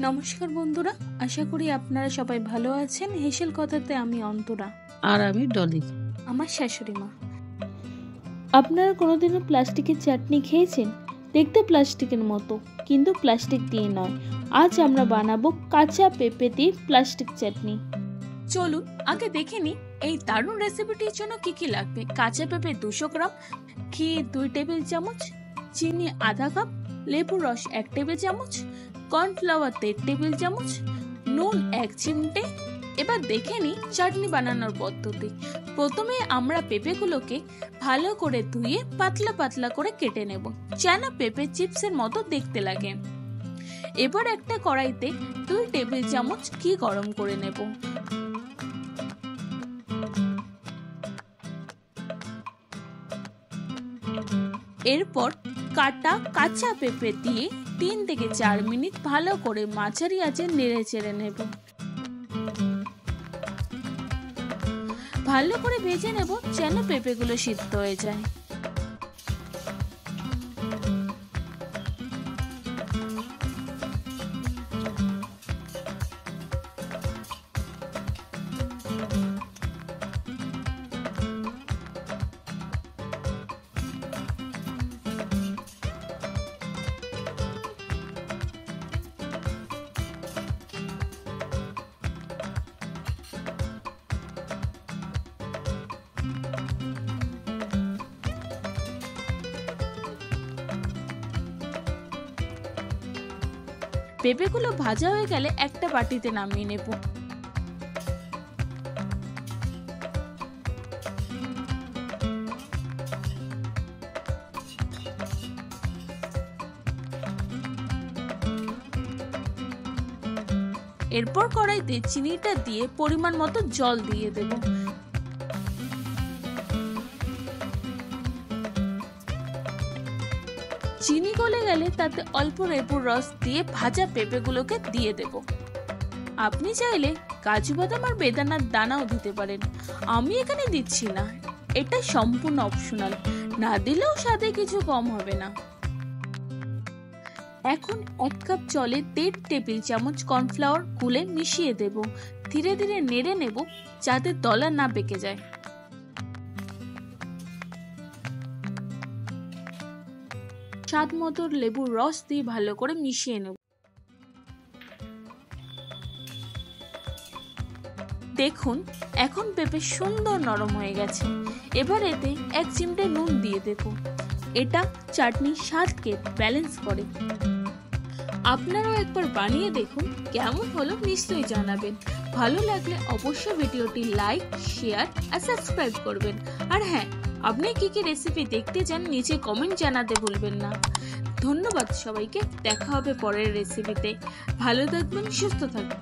নমস্কার বন্ধুরা, আশা করি আপনারা সবাই ভালো আছেন। হেসেল কথাতে আমি অন্তরা আর আমি ডলি, আমার শাশুড়ি মা। আপনারা কোনোদিনও প্লাস্টিকের চাটনি খেয়েছেন? দেখতে প্লাস্টিকের মতো, কিন্তু প্লাস্টিক দিয়ে নয়। আজ আমরা বানাবো কাঁচা পেঁপে দিয়ে প্লাস্টিক চাটনি। চলুন আগে দেখে নিই এই দারুণ রেসিপিটির জন্য কি কি লাগবে। কাঁচা পেঁপে 200 গ্রাম, ঘি 2 টেবিল চামচ, চিনি আধা কাপ, লেবুর রস 1 টেবিল চামচ, কর্নফ্লাওয়ার 1.5 টেবিল চামচ, নুন 1 চিমটে। এবার দেখে নিই চাটনি বানানোর পদ্ধতি। প্রথমে আমরা পেঁপেগুলোকে ভালো করে ধুয়ে পাতলা পাতলা করে কেটে নেব, যেন পেঁপে চিপসের মতো দেখতে লাগে। এবার একটা কড়াইতে 2 টেবিল চামচ ঘি গরম করে নেব। এরপর কাটা কাঁচা পেঁপে দিয়ে 3 থেকে 4 মিনিট ভালো করে মাঝারি আঁচে নেড়ে চেড়ে নেব। ভালো করে ভেজে নেব যেন পেঁপেগুলো সিদ্ধ হয়ে যায়। পেঁপেগুলো ভাজা হয়ে গেলে একটা বাটিতে নামিয়ে নেব। এরপর কড়াইতে চিনিটা দিয়ে পরিমাণ মতো জল দিয়ে দেব। চিনি গলে গেলে তাতে অল্প লেবুর রস দিয়ে ভাজা পেঁপেগুলোকে দিয়ে দেব। আপনি চাইলে কাজু বাদাম আর বেদানার দানাও দিতে পারেন, আমি এখানে দিচ্ছি না, এটা সম্পূর্ণ অপশনাল। না দিলেও স্বাদে কিছু কম হবে না। এখন 1 কাপ জলে 1.5 টেবিল চামচ কর্নফ্লাওয়ার গুলে মিশিয়ে দেব। ধীরে ধীরে নেড়ে নেব যাতে দলা না পেকে যায়। স্বাদ মতো লেবুর রস দিয়ে ভালো করে মিশিয়ে নেব। দেখুন এখন পেঁপে সুন্দর নরম হয়ে গেছে। এবার এতে 1 চিমটে নুন দিয়ে দেব। এটা চাটনির স্বাদকে ব্যালেন্স করে। আপনারাও একবার বানিয়ে দেখুন, কেমন হলো নিশ্চয়ই জানাবেন। ভালো লাগলে অবশ্যই ভিডিওটি লাইক, শেয়ার আর সাবস্ক্রাইব করবেন। আর হ্যাঁ, আপনি কি কি রেসিপি দেখতে চান নিচে কমেন্ট জানাতে ভুলবেন না। ধন্যবাদ সবাইকে, দেখা হবে পরের রেসিপিতে। ভালো থাকবেন, সুস্থ থাকবেন।